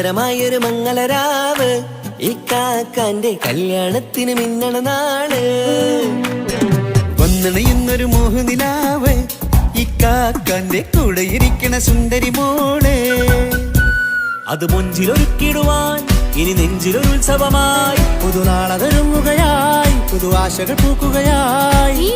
സുന്ദരമായൊരു മംഗളരാവ് ഇക്കാക്കാന്റെ കല്യാണത്തിന് മിന്നണ നാള്. വന്നണയുന്നൊരു മോഹനിലാവ് ഇക്കാക്കാന്റെ കൂടെ ഇരിക്കണ സുന്ദരി മോള്. അത് മൊഞ്ചിലൊരുക്കിടുവാൻ ഇനി നെഞ്ചിലൊരു ഉത്സവമായി പുതുനാളതൊരുങ്ങുകയായി പുതുവാശകൾ പൂക്കുകയായി.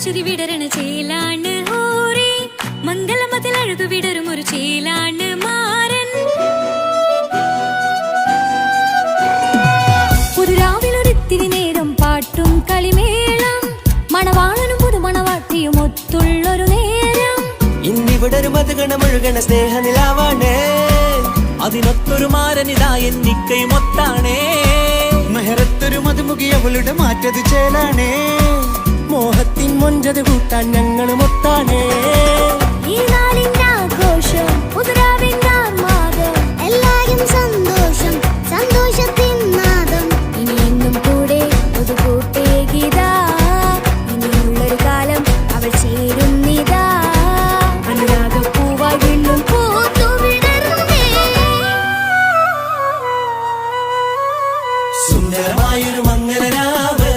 ചിരി വിടരണ ചേലാണ് ഹോറി മംഗളമതിൽ അഴകു വിടരും ഒരു ചേലാണ് മാരൻ. പുതുരാവിലൊരിത്തിരി നേരം പാട്ടും കളിമേളം മണവാളനും പുതുമണവാട്ടിയും ഒത്തുള്ളൊരു നേരം. ഇന്നിവിടെ ഒരു മധുഗണമൊഴുകണ സ്നേഹനിലാവാണ് അതിനൊത്തൊരു മാരനിതാ എന്നിക്കയും ഒത്താണേ. മെഹറത്തൊരു മധുമുഖി അവളുടെ മാറ്റത് ചേലാണേ. മോഹത്തിൻ മൊഞ്ചത് കൂട്ടാൻ ഞങ്ങളും ഒത്താണേ. ഈ നാളിന്റെ ആഘോഷം പുതുരാവിന്റെ ആർമാദം എല്ലാരും സന്തോഷം സന്തോഷത്തിൻ നാദം. ഇനി എന്നും കൂടെ പുതുകൂട്ടേ ഗീതാ ഇനിയുള്ളൊരു കാലം അവൾ ചേരുന്നിതാ. അനുരാഗപ്പൂവായി വീണ്ടും പൂത്തു വിടരുന്നേ. സുന്ദരമായൊരു മംഗളരാവ്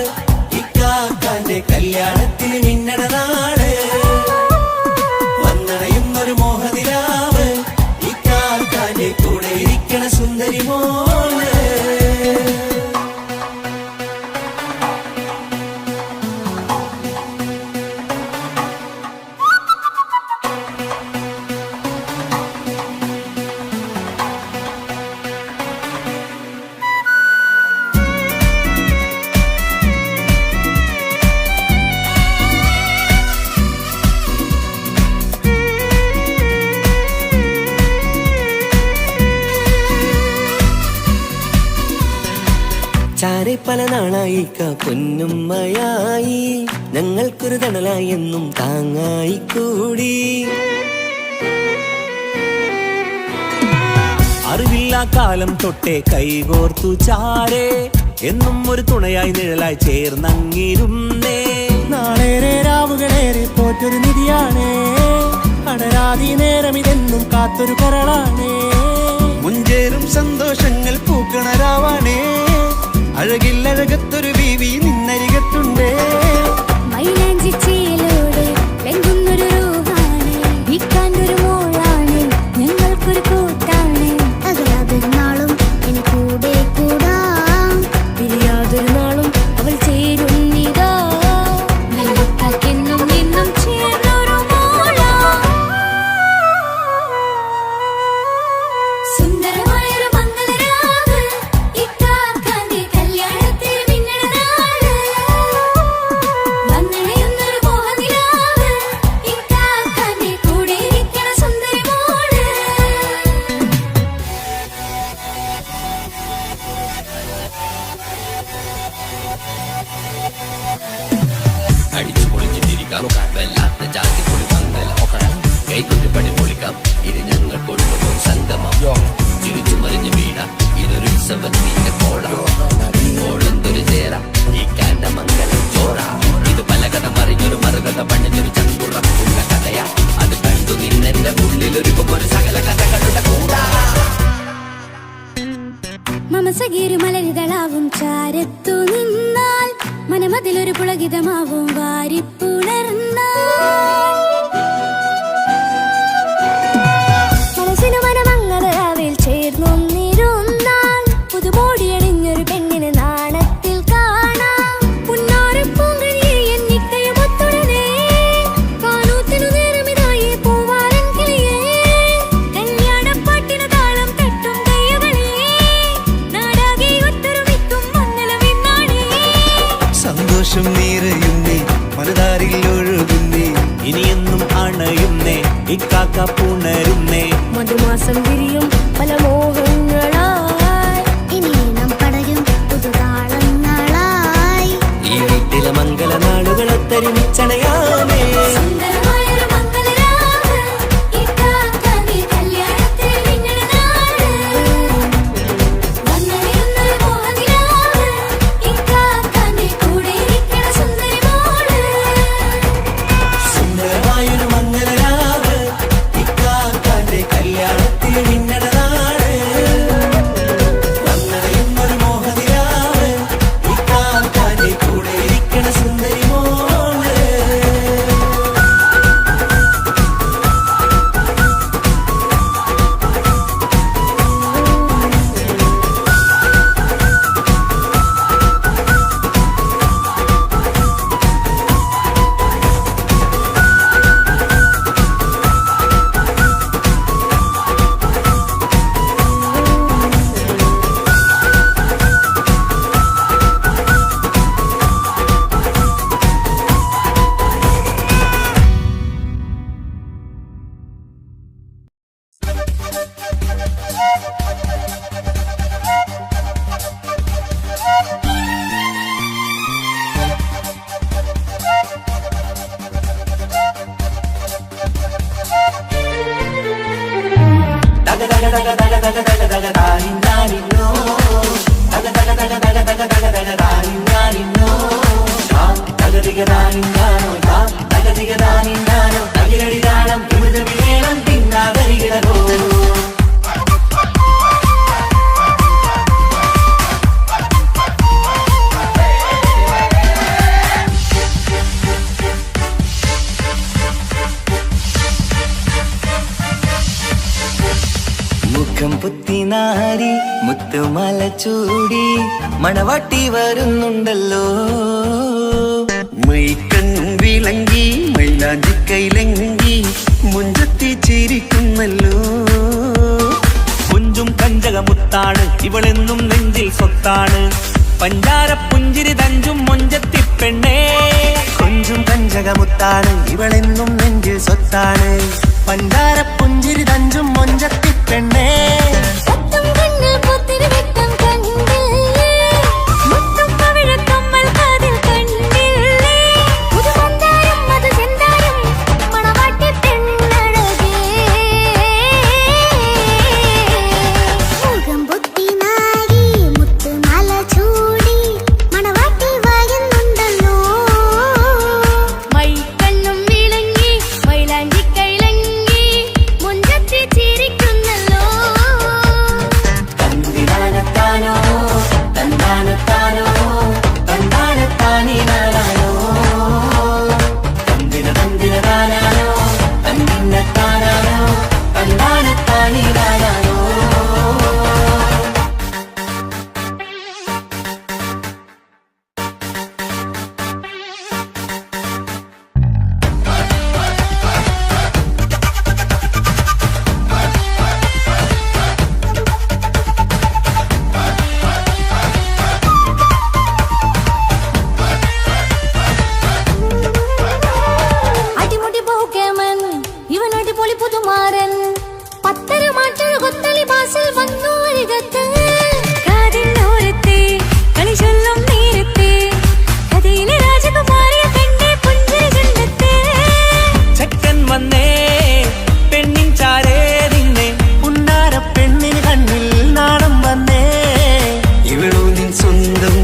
ഇക്കാക്കാന്റെ കല്യാണത്തിന് മിന്നണ നാള്. വന്നണയുന്നൊരു മോഹനിലാവ് ഇക്കാക്കാന്റെ കൂടെ ഇരിക്കണ സുന്ദരി മോള്. ചാരെ പല നാളായി പൊന്നുമ്മയായി ഞങ്ങൾക്കൊരു തണലായി എന്നും താങ്ങായി കൂടി. അറിവില്ലാ കാലം തൊട്ടേ കൈകോർത്തു ചാരെ എന്നും ഒരു തുണയായി നിഴലായി ചേർന്നങ്ങിരുന്നേ. നാളേറെ രാവുകളേറെ പോറ്റൊരു നിധിയാണേ. അടരാതി നേരം ഇതെന്നും കാത്തൊരു കരളാണേ. മുഞ്ചേറും സന്തോഷങ്ങൾ പൂക്കണരാവാണേ. അഴകില്ലഴകത്തൊരു ബീവി നിന്നരികത്തുണ്ടേ. മൈലാഞ്ചിച്ചേലോടെ വെങ്കുന്നൊരു രൂപാണ് വിക്കാനൊരു മോളാണ് ഞങ്ങൾക്കൊരു കൂട്ടാണ്. അകലാതൊരു നാളും ഇനി കൂടെ കൂടാം പിരിയാതൊരു നാളും അവൾ ചേരുന്നിതാ. നൽകക്കെന്നും എന്നും ചേർന്നൊരു മോള. സുന്ദരമായൊരു മംഗളരാവ് ഇക്കാക്കാന്റെ കല്യാണത്തിന് മിന്നണ നാള്. വന്നണയുന്നൊരു മോഹനിലാവ് ഇക്കാക്കാന്റെ കൂടെ ഇരിക്കണ സുന്ദരി മോള്. അടിച്ചു പൊളിച്ചിട്ടിരിക്കാം വല്ലാത്ത ജാതി പൊളി മംഗലം കൈകൊട്ടി പണി പൊളിക്കാം. ഇത് ഞങ്ങൾ കൊണ്ടുപോകും സംഗമം തിരിച്ചു മറിഞ്ഞ് വീണ ഇതൊരു ഉത്സവത്തിന്റെ കോളം. ഓളന്തൊരു ചേര ഈ കാന്റെ മംഗലം ചോറ. ഇത് പലകഥ മറിഞ്ഞൊരു മറുകഥ പണിഞ്ഞൊരു ചങ്കുറപ്പുള്ള കഥയാ. അത് കണ്ടു നിന്നെന്റെ ഉള്ളിലൊരുക്കൊരു സകല കഥകളുടെ കൂടാ. മമസകീരു മലരിതളാവും ചാരത്തു നിന്നാൽ മനമതിലൊരു പുളകിതമാവും വാരിപ്പുണർന്നാൽ. മനസ്സിനു മനമംഗളരാവിൽ ചേർ സന്തോഷം നിറയുന്നേ മനതാരിൽ ഒഴുകുന്നേ ഇനിയെന്നും അണയുന്നേ ഇക്കാക്ക പുണരുന്നേ മധുമാസം വിരിയും പല മോഹങ്ങളായി ഇനി നാം പടരും പുതുതാളങ്ങളായി ഈ വീട്ടിലെ മംഗളനാളുകളൊത്തരിമിച്ചണയാമേ സുന്ദരമായൊരു മംഗളരാവ് ഇക്കാക്കാന്റെ കല്യാണത്തിൽ നിങ്ങളുടെ നാട് വന്നണിയുന്നൊരു മോഹനിലാവ് ഇക്കാക്കാന്റെ കൂടെ ഇരിക്കണ സുന്ദരി മോള് സുന്ദരമായൊരു മംഗളരാവ് ഇക്കാക്കാന്റെ കല്യാണത്തിൽ നിന്നട നാട് വന്നറിയുന്നൊരു മോഹനിലാവ് ഇക്കാക്കാന്റെ കൂടെ ഇരിക്കണ സുന്ദരി മോള് മുഖം പുത്തിനാരി മുത്തുമല ചൂടി മണവാട്ടി വരുന്നുണ്ടല്ലോ മൈക്കണ്ണും വിളങ്ങി മൈലാഞ്ചി കൈലങ്കി മുഞ്ചത്തി ചിരിക്കുന്നല്ലോ കുഞ്ചും കഞ്ചകമുത്താണ് ഇവളെന്നും നെഞ്ചിൽ സ്വത്താണ് പഞ്ചാര പുഞ്ചിരി തഞ്ചും മൊഞ്ചത്തി പെണ്ണേ കൊഞ്ചും കഞ്ചകമുത്താണ് ഇവളെന്നും നെഞ്ചിൽ സ്വത്താണ് പഞ്ചാര പുഞ്ചിരി തഞ്ചും മൊഞ്ചത്തി പെണ്ണേ സത്തം കണ്ണിൽ പുത്തിരി വെട്ടം കണ്ടില്ലേ മുത്തും പവിഴക്കമ്മൽ കാതിൽ കണ്ടില്ലേ പുതുമന്ദാരം മധുചന്ദാരം മണവാട്ടി പെണ്ണഴകേ മുഖം പൊത്തി നാരി മുത്തുമാല ചൂടി മണവാട്ടി വായുന്നുണ്ടല്ലോ മൈക്കണ്ണും വിളങ്ങി മൈലാഞ്ചി കൈലങ്കി മുഞ്ചത്തി ചിരിക്കുന്നല്ലോ തന്തിനാനത്താനോ തന്താനത്താനോ തന്താനത്താനിനാനോ തന്തിനതാനാനോ തന്തിന്നത്താനാനോ തന്താനത്താനിനാനോ അടിമുടി പോകേമൻ ഇവൻ അടിപൊളി പുതുമാരൻ പത്തര മാറ്റൊരു കൊത്തളി ബാസിൽ വന്നു അരികത്ത് കാതിനോരത്തെ കളി ചൊല്ലും നേരത്തെ കഥയിലെ രാജകുമാരിയെ കണ്ടേ പുഞ്ചിരി ചെല്ലത്തെ ചെക്കൻ വന്നേ പെണ്ണിൻ ചാരേ നിന്നെ ഉണ്ണാര പെണ്ണിന് കണ്ണിൽ നാണം വന്നേ ഇവളോ നിൻ സ്വന്തം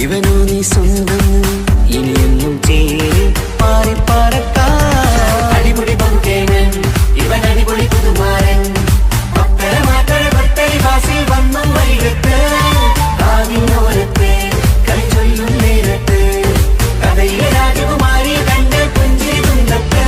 ഇവനോ നീ സ്വന്തം ഇനിയെന്നും ചേരി പാറി പറക്കാം അടിപൊളി പങ്കേനൻ ഇവൻ അടിപൊളി പുതുമാരൻ പത്തര മാറ്റൊരു കൊത്തളി ബാസിൽ വന്നു വൈകത്ത് കാവിനോരത്തെ കളി ചൊല്ലും നേരത്ത് കഥയിലെ രാജകുമാരി കണ്ട് പുഞ്ചിരി തുണ്ടത്ത്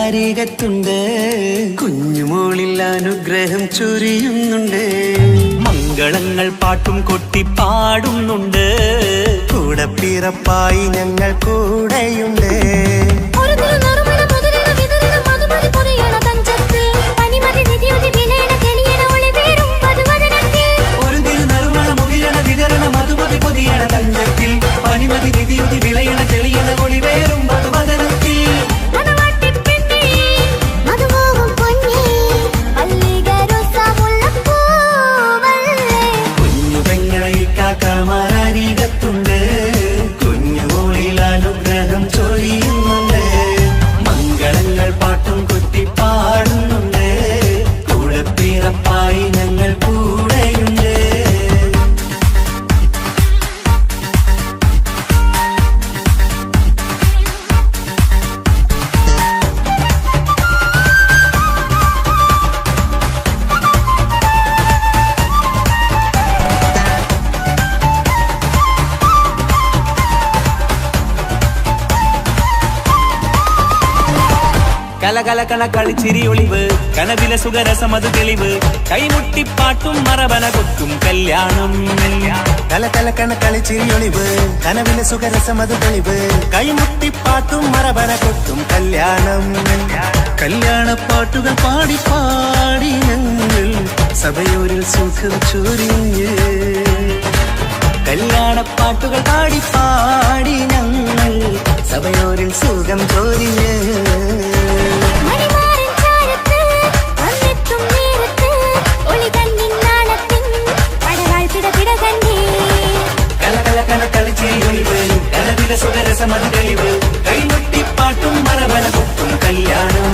അരികത്തുണ്ട്, കുഞ്ഞുമോളിൽ അനുഗ്രഹം ചൊരിയുന്നുണ്ട്. മംഗളങ്ങൾ പാട്ടും കൊട്ടി പാടുന്നുണ്ട്, കൂടെ പിറപ്പായി ഞങ്ങൾ കൂടെയുണ്ട്. പനിമതി നിധിയുതി വിളയണ തെളിയണ ഒളിവേറും മധുവദനത്തിൽ. കുഞ്ഞു പെങ്ങളെ കാക്കമാരരികത്തുണ്ട്, കുഞ്ഞുമോളിൽ അനുഗ്രഹം ചൊരിയുന്നുണ്ട്. മംഗളങ്ങൾ പാട്ടും കൊട്ടി പാടുന്നുണ്ട്, കൂടെ പിറപ്പായി ഞങ്ങൾ കൂടെയുണ്ട്. കലകലകണ കളിച്ചിരി ഒളിവ്, കനവിലെ സുഖരസമതു തെളിവ്, കൈമുട്ടിപ്പാട്ടും മറവന കൊട്ടും കല്യാണം. കലകലകണ കളിച്ചിരി ഒളിവ്, കനവിലെ സുഖരസമതു തെളിവ്, കൈമുട്ടിപ്പാട്ടും മറവന കൊട്ടും കല്യാണം. കല്യാണപ്പാട്ടുകൾ പാടി പാടി ഞങ്ങൾ സഭയോരിൽ സുഖം ചൊരിഞ്ഞ്. കല്യാണപ്പാട്ടുകൾ പാടി പാടി ഞങ്ങൾ സഭയോരിൽ സുഖം ചൊരിഞ്ഞ്. സുഖരസമതി തെളിവ്, കൈമുട്ടിപ്പാട്ടും മറവന കൊട്ടും കല്യാണം.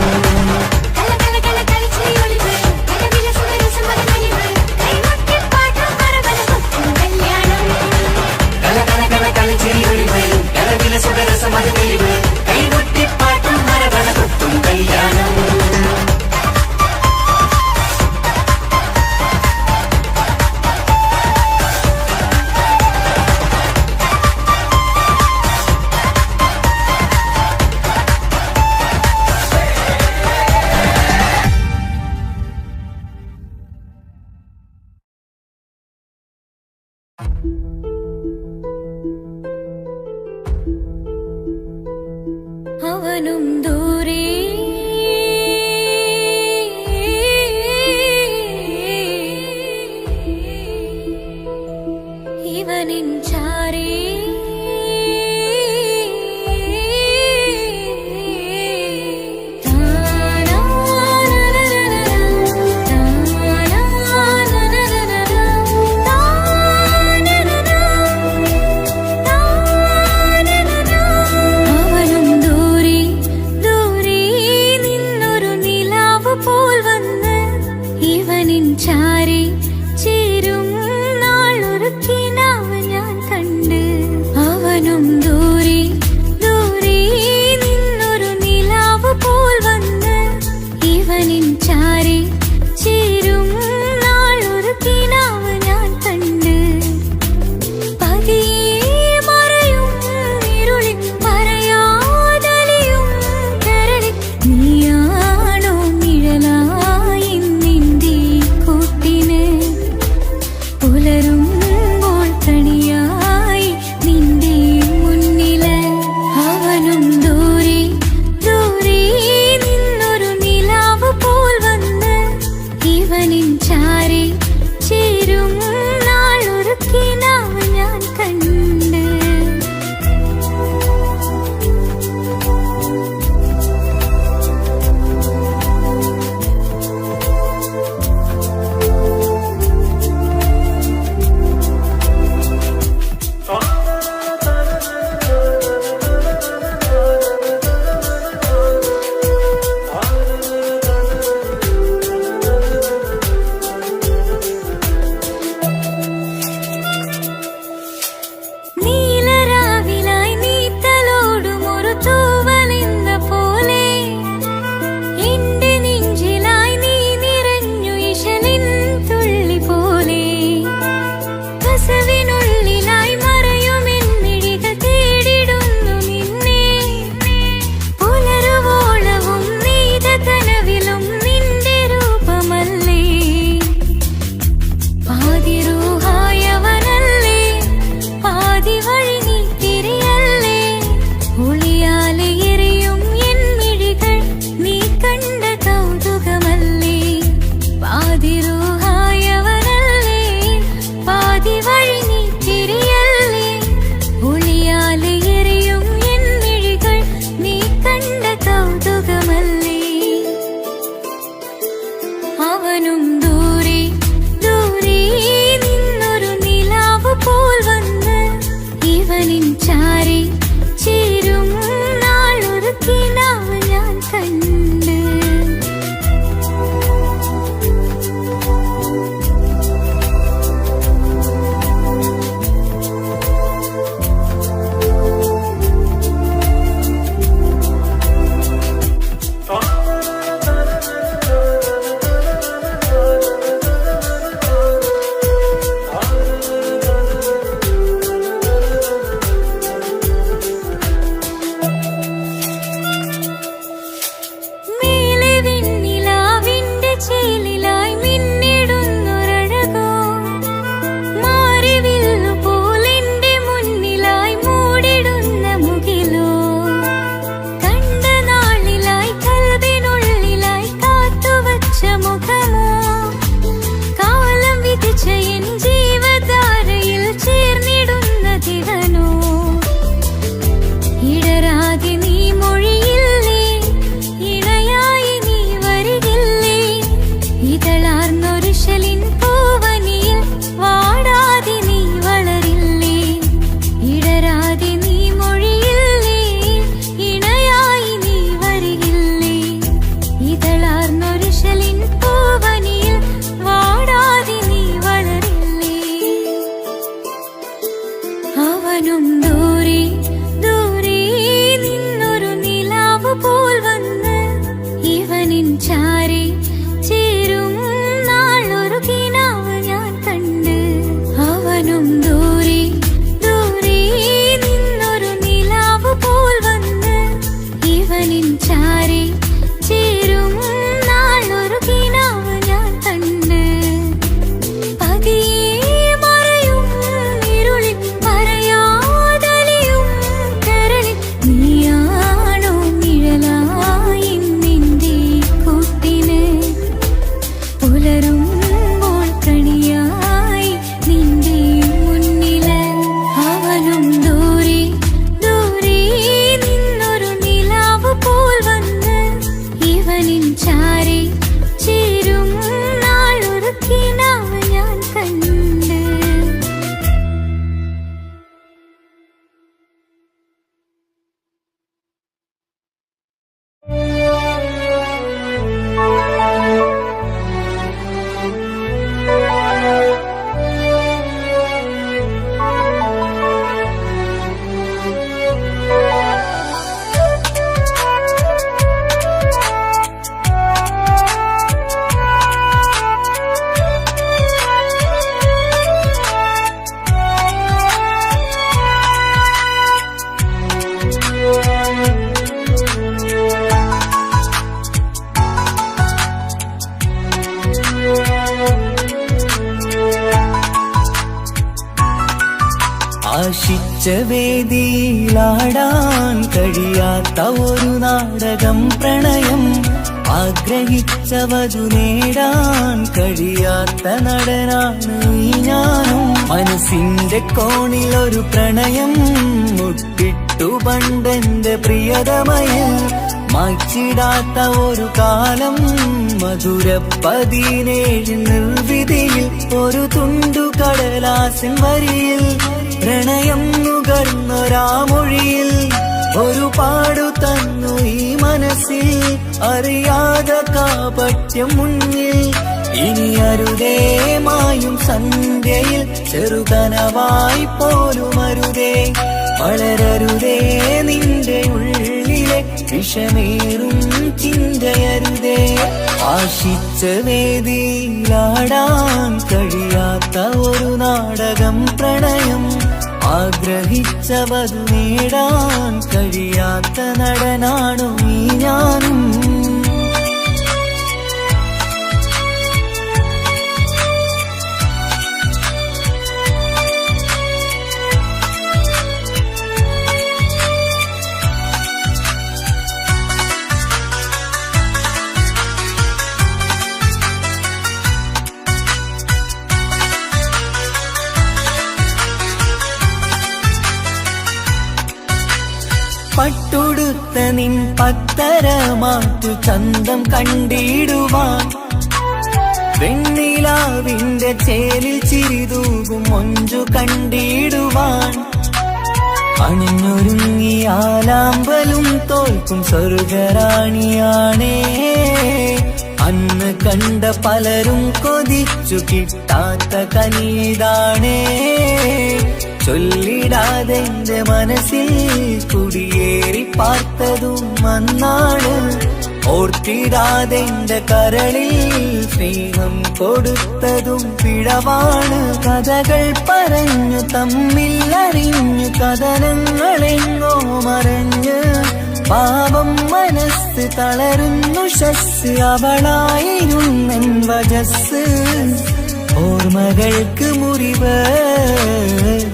സുഖരസമതി തെളിവ്, കൈമുട്ടിപ്പാട്ടും മറവന കൊട്ടും കല്യാണം. അവനും ദൂരെ ഇവനിൻ ചാരേ ചാരി ചേരും നാളൊരുക്കിനാവ് ഞാൻ കണ്ട്. അവനും ദൂരെ ദൂരെ നിന്നൊരു നിലാവ് പോൽ വന്ന് ഇവനിൻ ചാരി ചേരും നാളൊരുക്കിനാവ് ഞാൻ കണ്ട്. പതിയെ മറയും ഇരുളിൽ പറയാതലിയും കരളിൽ നീയാണോ നിഴലായി പുലരുമ്പോൾ കണിയായി നിന്റെ മുന്നില്. അവനും ദൂരെ ദൂരെ നിന്നൊരു നിലാവ് പോൽ വന്ന് ഇവനിൻ ചാരി ചേരും നാളൊരുക്കിനാവ് ഞാൻ കണ്ട്. അവനും ദൂരെ ദൂരെ നിന്നൊരു നിലാവ് പോൽ വന്ന് ഇവനിൻ ചാരി ചേരും നാളൊരു കിനാവ് ഞാൻ കണ്ട്. അവനും ദൂരെ ദൂരെ നിന്നൊരു നിലാവ് പോൽ വന്ന് ഇവനിൻ ചാരി ചേരും നാളൊരു കിനാവ് ഞാൻ കണ്ട്. അവനും ദൂരെ ദൂരെ നിന്നൊരു നിലാവ് പോൽ വന്ന് ഇവനിൻ ചാരി ചേരും നാളൊരു കിനാവ് ഞാൻ കണ്ട്. പതിയെ മറയും ഇരുളിൽ പറയാതലിയും കരളിൽ നീയാണോ നിഴലായി നിന്റെ കൂട്ടിന് പുലരുമ്പോൾ കണിയായി നിന്റെ മുന്നില്. അവനും ദൂരെ ദൂരെ നിന്നൊരു നിലാവ് പോൽ വന്ന് ഇവനിൻ ചാരി ചേരും നാളൊരു കിനാവ് ഞാൻ കണ്ട്. ആശിച്ച വേദിയിലാടാൻ കഴിയാത്ത ഒരു നാടകം പ്രണയം, ആഗ്രഹിച്ചവതു നേടാൻ കഴിയാത്ത നടനാണ് ഈ ഞാനും. മനസ്സിന്റെ കോണിലൊരു പ്രണയം മുട്ടിട്ടു പണ്ടെന്റെ പ്രിയതമയിൽ, മായ്ച്ചിടാത്ത ഒരു കാലം മധുര 17 നിർവിധിയിൽ, ഒരു തുണ്ടു കടലാസിൻ വരിയിൽ പ്രണയം നുകർന്നൊരാമൊഴിയിൽ ഒരു പാടു തന്നു ഈ മനസ്സിൽ, അറിയാതെ കാപട്യം മുന്നിൽ. ഇനി അരുതേ മായും സന്ധ്യയിൽ ചെറുകനവായി പോലും അരുതേ, വളരരുതേ നിന്റെ ഉള്ളിലെ വിഷമേറും ചിന്തയരുതേ. ആശിച്ച വേദിയിലാടാൻ കഴിയാത്ത ഒരു നാടകം പ്രണയം, ആഗ്രഹിച്ചവതു നേടാൻ കഴിയാത്ത നടനാണു ഈ ഞാനും. പട്ടുടുത്ത നിൻ പത്തര മാറ്റു ചന്തം കണ്ടിടുവാൻ, വെണ്ണിലാവിന്റെ ചേലിൽ ചിരിതൂകും മൊഞ്ചു കണ്ടിടുവാൻ അണിഞ്ഞൊരുങ്ങിയാലാമ്പലും തോൽക്കും സ്വർഗറാണിയാണേ അന്ന് കണ്ട പലരും കൊതിച്ചു കിട്ടാത്ത കനീതാണേ ചൊല്ലിടാതെ എന്റെ മനസ്സിൽ കുടിയേറി പാർത്തതും അന്നാണ് ഓർത്തിടാതെ എന്റെ കരളിൽ സ്നേഹം കൊടുത്തതും പിഴവാണ് കഥകൾ പറഞ്ഞു തമ്മിൽ അറിഞ്ഞു കഥനങ്ങളെങ്ങോ മറഞ്ഞ് പാപം മനസ്സ് തളരുന്നു ശസ് അവളായിരുന്നെൻ വജസ് ഓർമ്മകൾക്ക് മുറിവ്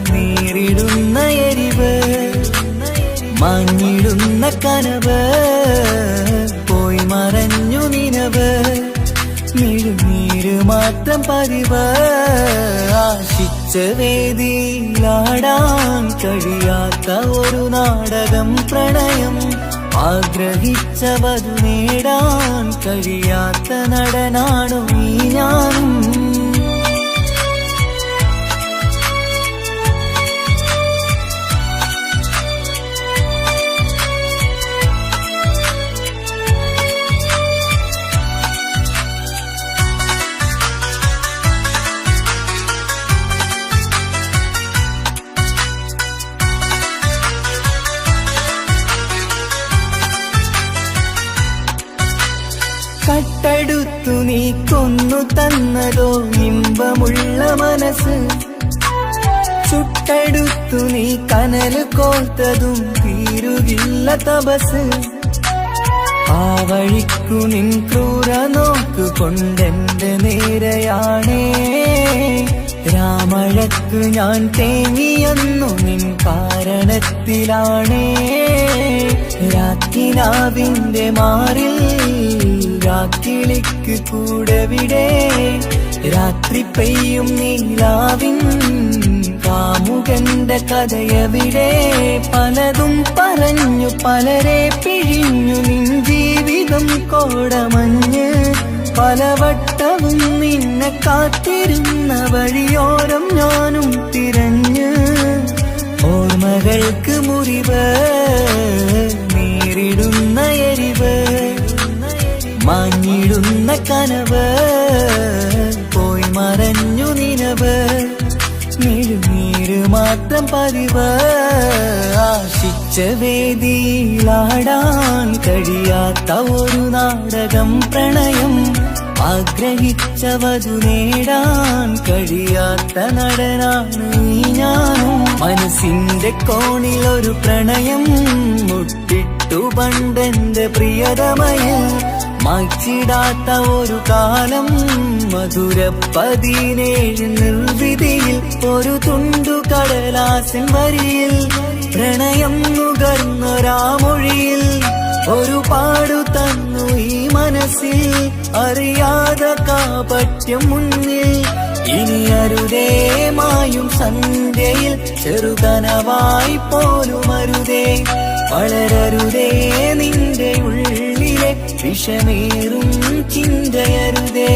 നേരിടുന്ന എരിവ് മാഞ്ഞിടുന്ന കനവ് പോയി മറഞ്ഞു നിനവ് മിഴുനീര് മാത്രം പതിവ് ആശിച്ച വേദിയിലാടാൻ കഴിയാത്ത ഒരു നാടകം പ്രണയം ആഗ്രഹിച്ച വധു നേടാൻ കഴിയാത്ത നടനാണു ഈ ഞാനും കട്ടെടുത്തു നീ കൊന്നു തന്നതോ ഇമ്പമുള്ള മനസ്സ് ചുട്ടെടുത്തു നീ കനല് കോർത്തതും തീരുകില്ല തപസ് ആ വഴിക്കു നിൻ ക്രൂര നോക്കു കൊണ്ടെന്റെ നേരെയാണേ രാമഴക്ക് ഞാൻ തേങ്ങിയെന്നു നിൻ കാരണത്തിലാണേ രാത്രിനാവിന്റെ മാറിൽ രാക്കിളിക്ക് കൂടവിടെ രാത്രി പെയ്യും നീലാവിൻ കാമുകന്റെ കഥയവിടെ പലതും പറഞ്ഞു പലരെ പിഴിഞ്ഞു നിൻ ജീവിതം കോടമഞ്ഞ് പലവട്ടവും നിന്നെ കാത്തിരുന്ന വഴിയോരം ഞാനും തിരഞ്ഞ് ഓർമ്മകൾക്ക് മുറിവ് നേരിടുന്ന എരിവ് മാഞ്ഞിടുന്ന കനവ് പോയി മറഞ്ഞു നിനവ് മിഴുനീര് മാത്രം പതിവ് ആശിച്ച വേദിയിലാടാൻ കഴിയാത്ത ഒരു നാടകം പ്രണയം ആഗ്രഹിച്ച വധു നേടാൻ കഴിയാത്ത നടനാണ് ഈ ഞാനും മനസ്സിന്റെ കോണിൽ ഒരു പ്രണയം മുട്ടിട്ടു പണ്ടെന്റെ പ്രിയതമയിൽ മായ്ച്ചിടാത്ത ഒരു കാലം മധുര 17 നിർവിധിയിൽ ഒരു തുണ്ടു കടലാസിൻ വരിയിൽ പ്രണയം നുകർന്നൊരാമൊഴിയിൽ ഒരു പാടു തന്നു ഈ മനസ്സിൽ അറിയാതെ കാപട്യം മുന്നിൽ ഇനി അരുതേ മായും സന്ധ്യയിൽ ചെറുകനവായി പോലും അരുതേ വളരരുതേ നിന്റെ ഉള്ളിലെ വിഷമേറും ചിന്തയരുതേ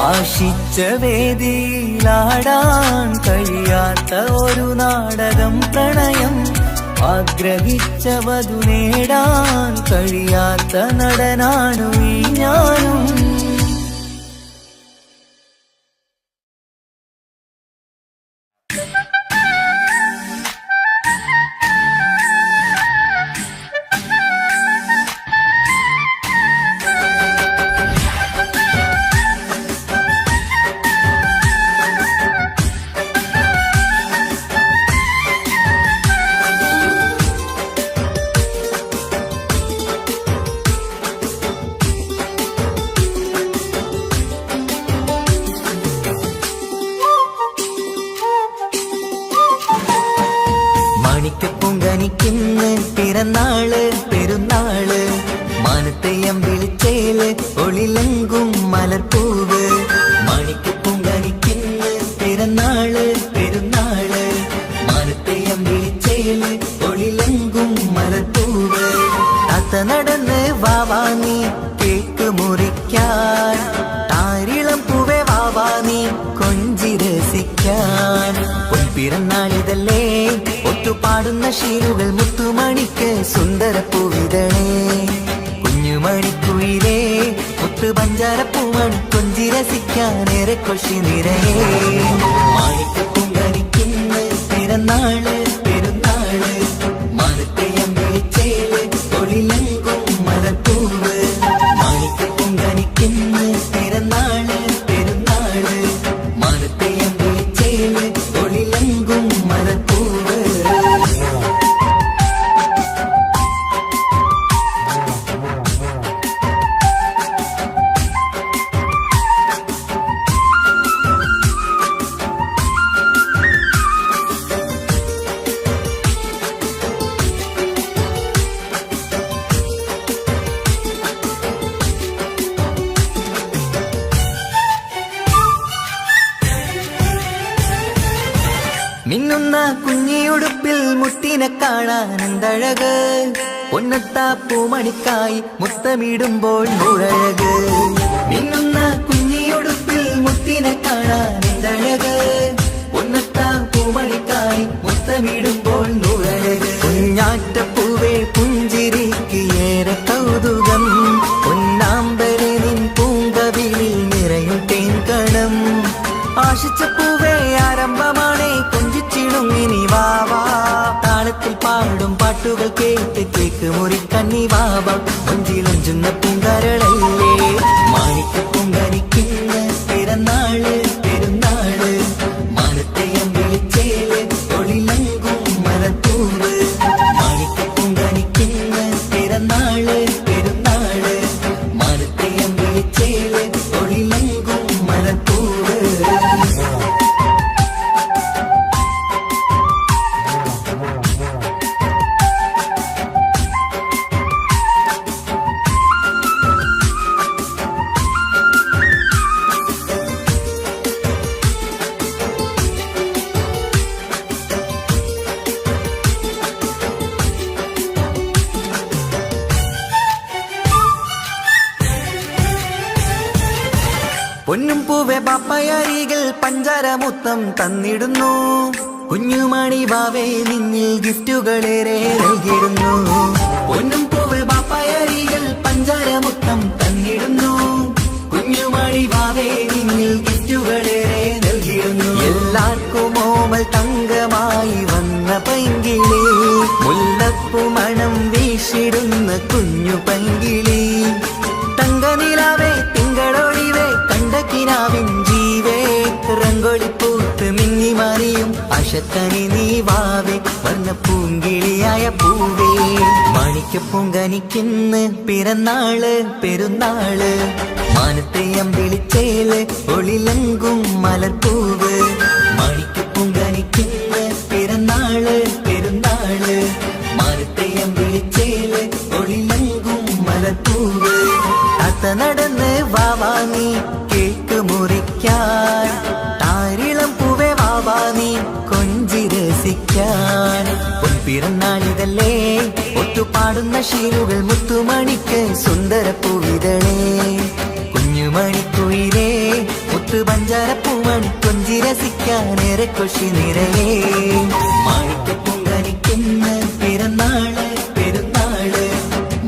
ആശിച്ച വേദിയിലാടാൻ കഴിയാത്ത ഒരു നാടകം പ്രണയം ആഗ്രഹിച്ച വധു നേടാൻ കഴിയാത്ത നടനാണു ഈ ഞാനും മാണിക്കപ്പൂങ്കനിക്കിന്ന് പിറന്നാള് പെരുന്നാള് മാനത്തെയം വിളിച്ചേല് ഒളിലെങ്കും മലർപ്പൂവ് മാണിക്കപ്പൂങ്കനിക്കിന്ന് പിറന്നാള് പെരുന്നാള് മാനത്തെയം വിളിച്ചേല് ഒളിലെങ്കും മലർപ്പൂവ് താത്ത നടന്ന് വാവാ നീ കേക്ക് മുറിക്കാൻ താരിളം പൂവേ നീ കൊഞ്ചി രസിക്കാൻ. പൊൻപിറന്നാളിതല്ലേ ഒത്തുപാടുന്ന ശീലുകൾ മുത്തുമണിക്ക് സുന്ദരപ്പൂവിതളേ. കുഞ്ഞുമണിക്കുയിലേ മുത്തു പഞ്ചാരപ്പൂമണി കൊഞ്ചി രസിക്കാനേറെ കൊഷി നിറയേ. മാണിക്കപ്പൂങ്കരിക്കുന്ന പിറന്നാള് പെരുന്നാള് മാനത്തെയമ്പേച്ചേല് ഒളിലങ്കും മലപ്പൂവ്. മാണിക്കപ്പൂങ്കരിക്കുന്ന പിറന്നാള് പെരുന്നാള് മാനത്തെയമ്പേച്ചേല് ഒളിലങ്കും മലപ്പൂവ്. മിന്നുന്ന കുഞ്ഞിയുടുപ്പിൽ മുത്തിനെ കാണാൻ എന്തഴക്. പൊന്നത്താ പൂമണിക്കായി മുത്തമിടുമ്പോൾ മുഴഴക്. മിന്നുന്ന കുഞ്ഞിയുടുപ്പിൽ മുത്തിനെ കാണാൻ എന്തഴക്. പൊന്നത്താ പൂമണിക്കായി മുത്തമിടുമ്പോൾ മുഴഴക്. കുഞ്ഞാറ്റപ്പൂവേ പുഞ്ചിരിക്ക് ഏറെ കൗതുകം. പൊന്നാമ്പരെ നിൻ പൂങ്കവിളിൽ നിറയും തേൻകണം. ആശിച്ച പൂവേ ആരംഭമാണേ കൊഞ്ചിച്ചിടുങ്ങിനി വാവാ. താളത്തിൽ പാടും പാട്ടുകൾ കേട്ട് കേക്ക് മുറിക്കന്നി വാവ. കൊഞ്ചിലഞ്ചുന്ന പൂങ്കാരളല്ലേ മാണിക്കപ്പൂങ്കരിക്കുന്ന പിറന്നാള് പെരുന്നാള് മാനത്തെയമ്പേച്ചേല് ഒളിലങ്കും മലപ്പൂവ്. മാണിക്കപ്പൂങ്കരിക്കുന്ന പിറന്നാള് പെരുന്നാള് മാനത്തെയമ്പേച്ചേല് ഒളിലങ്കും മലപ്പൂവ്. പൊന്നും പൂവെ ബാപ്പയരികിൽ പഞ്ചാരമുത്തം തന്നിടുന്നു. കുഞ്ഞുമണി വാവേ നിന്നിൽ ഗിഫ്റ്റുകളേറെ നൽകിടുന്നു. പൊന്നും പൂവെ ബാപ്പയരികിൽ പഞ്ചാരമുത്തം തന്നിടുന്നു. കുഞ്ഞുമണി വാവേ നിന്നിൽ ഗിഫ്റ്റുകളേറെ നൽകിടുന്നു. എല്ലാവർക്കും ഓമൽ തങ്കമായി വന്ന പൈങ്കിളി. മുല്ലപ്പൂ മണം വീശിടുന്ന കുഞ്ഞു പൈങ്കിളി. തങ്കനിലാവേ തിങ്കളൊളിവേ കണ്ടക്കിനാവിൻ ജീവേ. റംഗോളിപ്പൂത്ത് മിന്നി മാറിയും അശത്തനി നീ വാവേ. വർണ്ണ പൂങ്കിളിയായ പൂവേ മാണിക്കപ്പൂങ്കനിക്കുന്ന പിറന്നാള് പെരുന്നാള് മാനത്തെയമ്പിളിച്ചേല് ഒളിലങ്കും മലർപ്പൂവ്. മാണിക്കപ്പൂങ്കനിക്കുന്ന പിറന്നാള് പെരുന്നാള് മാനത്തെയമ്പിളിച്ചേല് ഒളിലങ്കും മലർപ്പൂവ്. അത്ത നടന്ന് വാവാ നീ കേക്ക് മുറിക്കാൻ. താരിളം പൂവേ വാവാ നീ കൊഞ്ചി രസിക്കാൻ. പൊൻപിറന്നാളിതല്ലേ ഒത്തുപാടുന്ന ശീലുകൾ മുത്തുമണിക്ക് സുന്ദരപ്പൂവിതളേ. കുഞ്ഞുമണിക്കുയിലേ മുത്തു പഞ്ചാരപ്പൂമണി കൊഞ്ചി രസിക്കാനേറെ കൊഷി നിറയേ. മാണിക്കപ്പൂങ്കനിക്കുന്ന പിറന്നാള് പെരുന്നാള്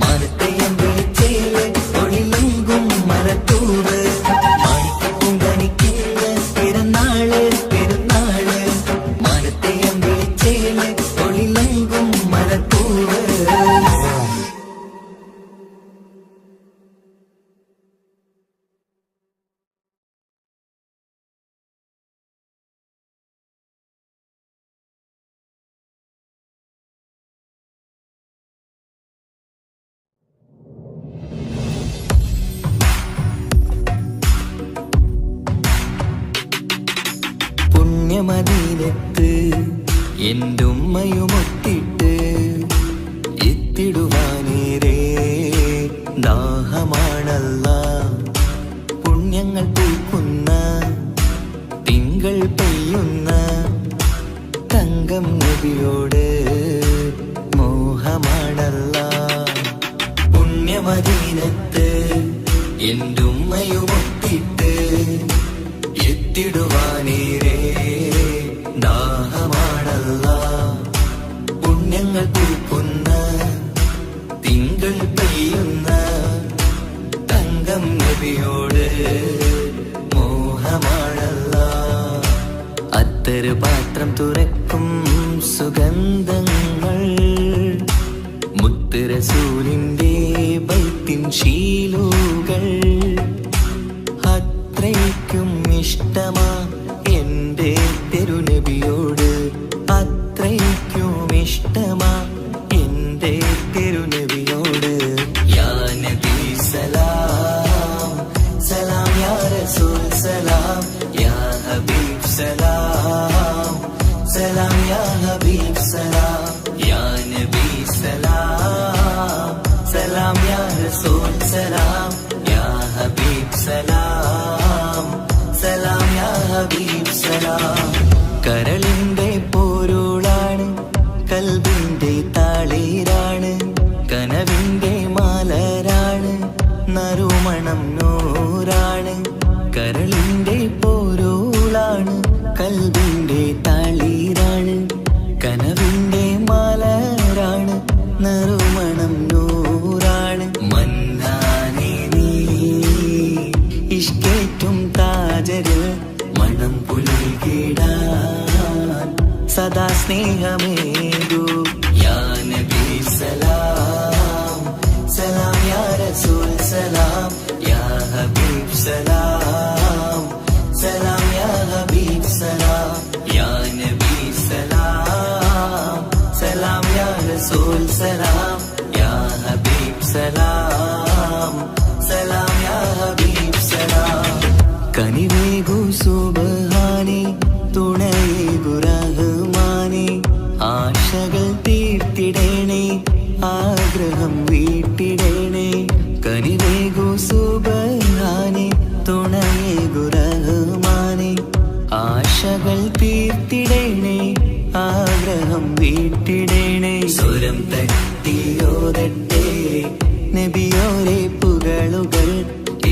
മാനത്തെയമ്പേച്ചേല് ഒളിലങ്കും മലപ്പൂവ്. മാണിക്കപ്പൂങ്കനിക്കുന്ന പിറന്നാള് പെരുന്നാള് മാനത്തെയമ്പേച്ചേല് ഒളിലങ്കും മലപ്പൂവ്. പുണ്യമദീനത്ത് എന്റുമ്മയുമൊത്തിട്ട് എത്തിടുവാനേരെ ദാഹമാണല്ല. പുണ്യങ്ങൾ പൂക്കുന്ന തിങ്കൾ പെയ്യുന്ന തങ്കം നബിയോട് മോഹമാണല്ല. പുണ്യമദീനത്ത് എന്റുമ്മയുമൊത്തിട്ട് എത്തിടുവാനേരേ ദാഹമാണല്ല പുണ്യങ്ങൾ പൂക്കുന്ന തിങ്കൾ പെയ്യുന്ന തങ്കം നബിയോട് മോഹമാണല്ല അത്തര് പാത്രം തുറക്കും സുഗന്ധങ്ങൾ മുത്ത് റസൂലിന്റെ ബൈത്തിൻ ശീലുകൾ അത്രയ്ക്കും ഇഷ്ടമാ എന്റെ തിരുനബിയോട് അത്രയ്ക്കും ഇഷ്ടമാ എന്റെ തിരുനബിയോട് യാ നബി സലാം സലാം യാ റസൂൽ സലാം യാ ഹബീബ് സലാം സലാം യാ ഹബീബ് സലാം യാ നബി സലാം സലാം യാ റസൂൽ സലാം യാ ഹബീബ് സലാം സലാം യാ ഹബീബ് സലാം കരളിന്റെ പോരുളാണ് കൽബിന്റെ താളീരാണ് കനവിന്റെ മാലരാണ് നറുമണം നൂറാണ് കരളിന്റെ പോരുളാണ് കൽബിന്റെ താളീരാണ് കനവിന്റെ മാലരാണ് നറുമണം നൂറാണ് മന്നാനെ നീ ഇഷ്കേറ്റും താജര് മണം പുൽകിടാൻ സദാ സ്നേഹമേകൂ യാ നബി സലാം സലാം യാ റസൂൽ സലാം യാ ഹബീബ് സലാം സലാം യാ ഹബീബ് സലാം യാ നബി സലാം സലാം യാ റസൂൽ സലാം യാ ഹബീബ് സലാം സലാം യാ ഹബീബ് സലാം കനിവേകു സുബ്ഹാനേ തുണയേകു റഹ്മാനേ ആശകൾ തീർത്തിടേണേ ആഗ്രഹം വീട്ടിടേണേ കനിവേകു സുബ്ഹാനേ തുണയേകു റഹ്മാനേ ആശകൾ തീർത്തിടേണേ ആഗ്രഹം വീട്ടിടേണേ സ്വരം തട്ടിയോതട്ടെ നബിയോരെ പുകളുകൾ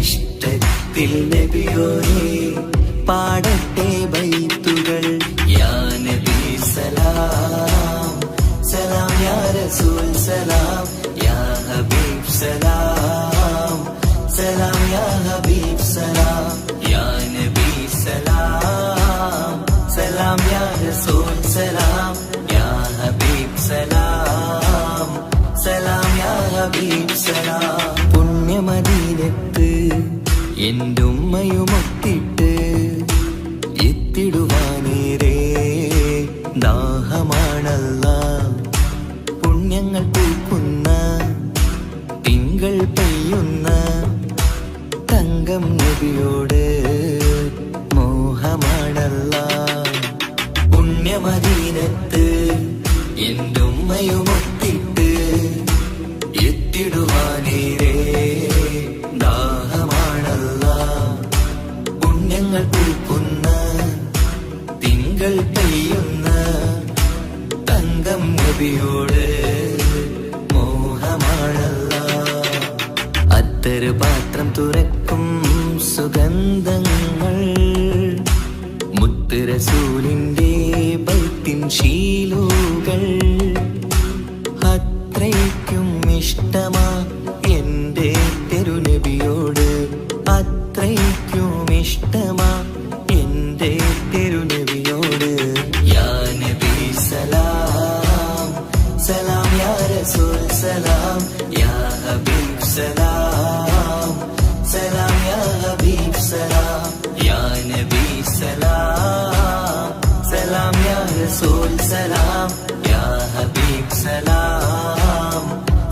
ഇഷ്ടത്തിൽ നബിയോരെ പാടട്ടെ ബൈത്തുകൾ യാ നബി സലാം സലാം യാ റസൂൽ സലാം യാ ഹബീബ് സലാം സലാം യാ ഹബീബ് സലാം യാ നബി സലാം സലാം യാ റസൂൽ സലാം യാ ഹബീബ് സലാം സലാം യാ ഹബീബ് സലാം പുണ്യമദീനത്ത് എൻ്റെ ഉമ്മയുമൊത്തിട്ട് എത്തിടുവാനേരേ ദാഹമാണല്ല പുണ്യങ്ങൾ പൂക്കുന്ന തിങ്കൾ പെയ്യുന്ന തങ്കം നബിയോട് മോഹമാണല്ല പുണ്യമദീനത്ത് എൻ്റെ ഉമ്മയുമൊത്തിട്ട് എത്തിടുവാനേരേ ദാഹമാണല്ല പുണ്യങ്ങൾ പൂക്കുന്ന തിങ്കൾ പെയ്യുന്ന തങ്കം നബിയോട് മോഹമാണല്ല അത്തര് പാത്രം തുറക്കും സുഗന്ധങ്ങൾ മുത്ത് റസൂലിന്റെ ബൈത്തിൻ ശീലുകൾ അത്രയ്ക്കും ഇഷ്ടമാ എന്റെ തിരുനബിയോട് അത്രയ്ക്കും ഇഷ്ടമാ എന്റെ തിരുനബിയോട് യാ നബി സലാം സലാം യാ റസൂൽ സലാം യാ ഹബീബ് സലാം സലാം യാ ഹബീബ് സലാം യാ നബി സലാം സലാം യാ റസൂൽ സലാം യാ ഹബീബ് സലാം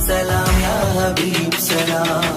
സലാം യാ ഹബീബ് സലാം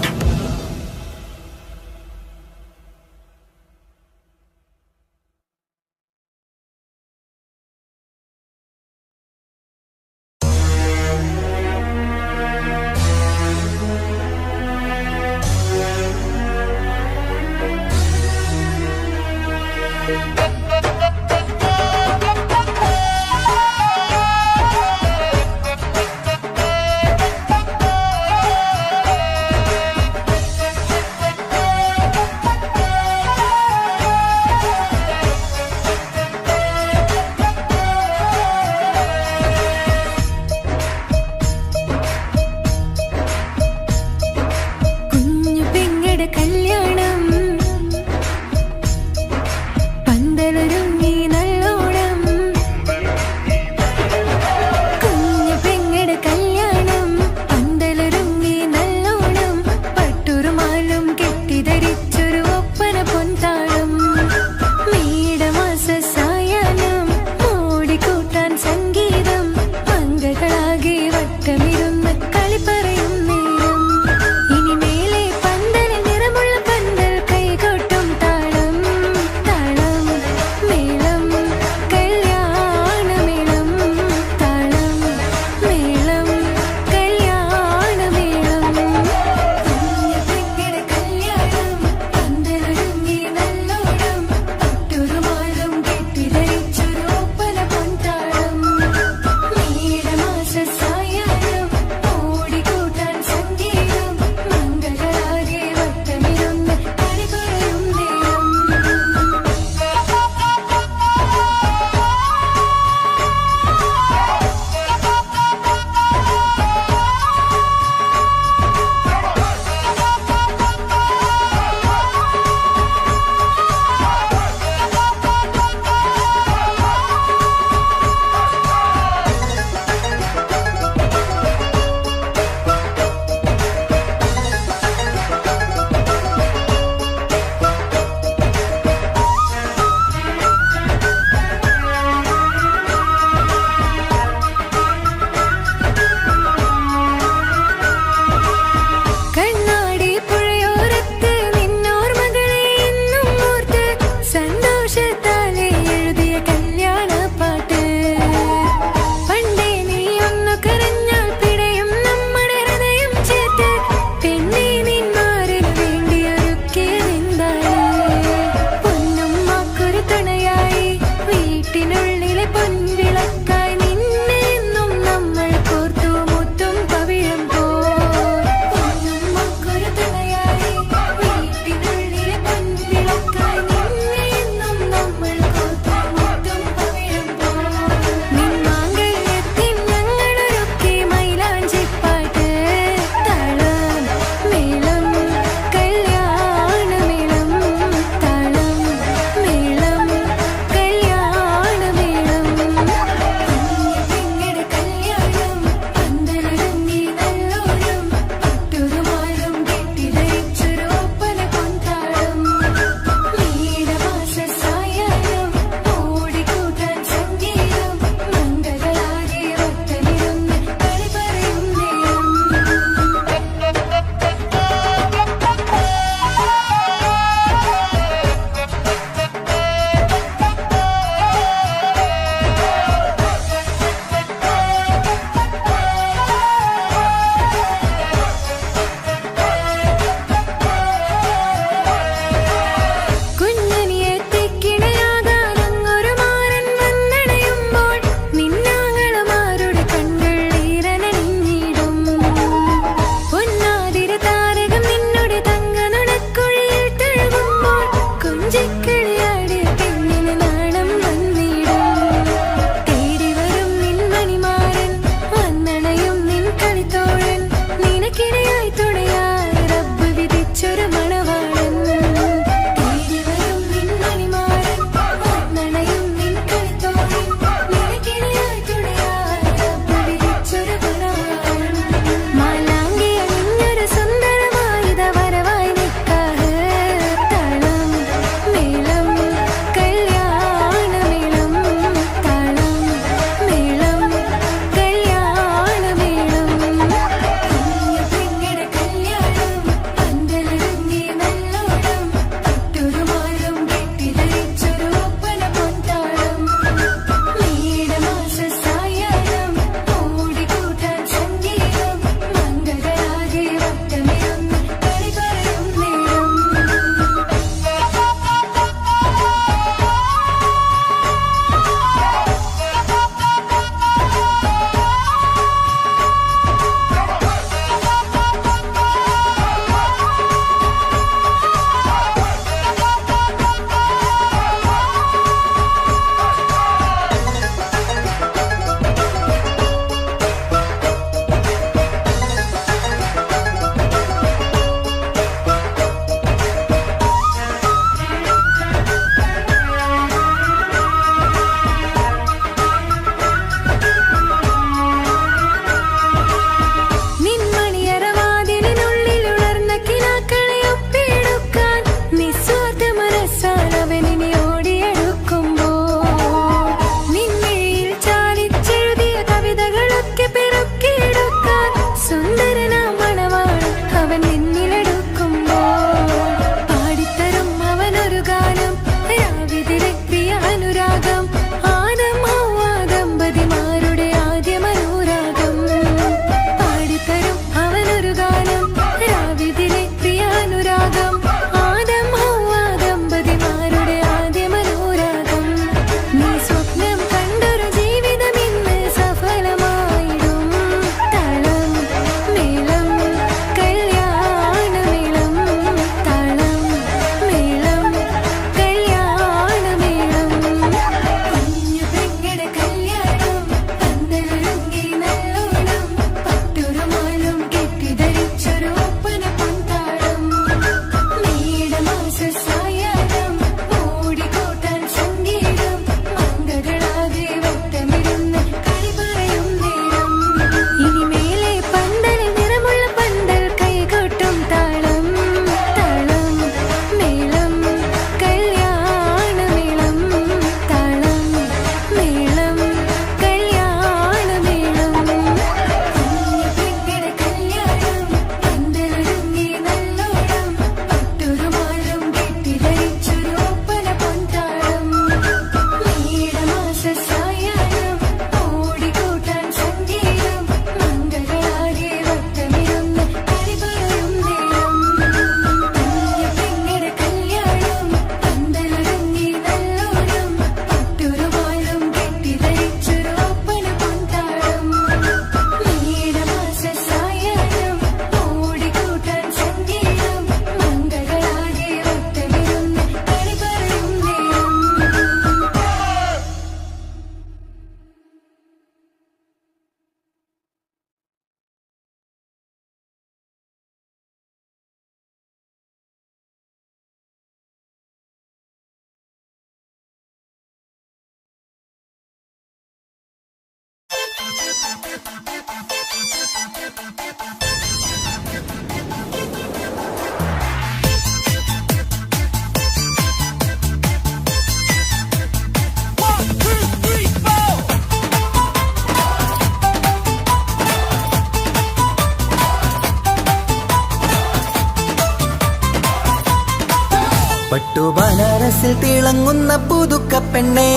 പട്ടു ബനാറസിൽ തിളങ്ങുന്ന പുതുക്ക പെണ്ണെ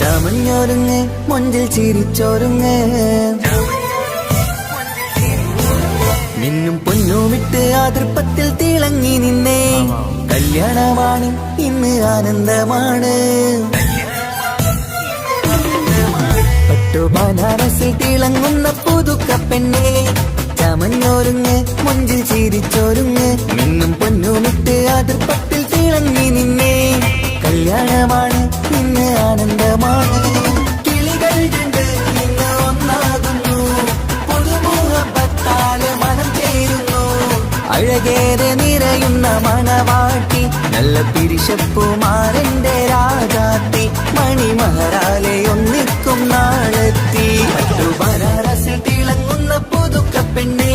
ചമഞ്ഞൊരുങ്ങ് മൊഞ്ചിൽ ചിരിച്ചൊരുങ്ങ് മിന്നും പൊന്നുമിട്ട് ആതൃപ്പത്തിൽ തിളങ്ങി നിന്നേ കല്യാണമാണ് ഇന്ന് ആനന്ദമാണ് പട്ടു ബനാറസിൽ തിളങ്ങുന്ന പുതുക്ക പെണ്ണെ ചമഞ്ഞൊരുങ്ങ് മൊഞ്ചിൽ ചിരിച്ചൊരുങ്ങ് മിന്നും പൊന്നുമിട്ട് ആതൃപ്പത്തിൽ തിളങ്ങി നിന്നേ കല്യാണമാണ് ഇന്ന് ആനന്ദമാണ് കിളികൾ രണ്ട് ഇന്ന് ഒന്നാകുന്നു പുതുമുഖത്താല് മനം ചേരുന്നു അഴകേറെ നിറയുന്ന മണവാട്ടി നല്ല പിരിശപ്പുമാരന്റെ രാജാത്തി മണിമഹറാലെ ഒന്നിക്കും നാളെത്തി പട്ടു ബനാറസിൽ തിളങ്ങുന്ന പുതുക്ക പെണ്ണെ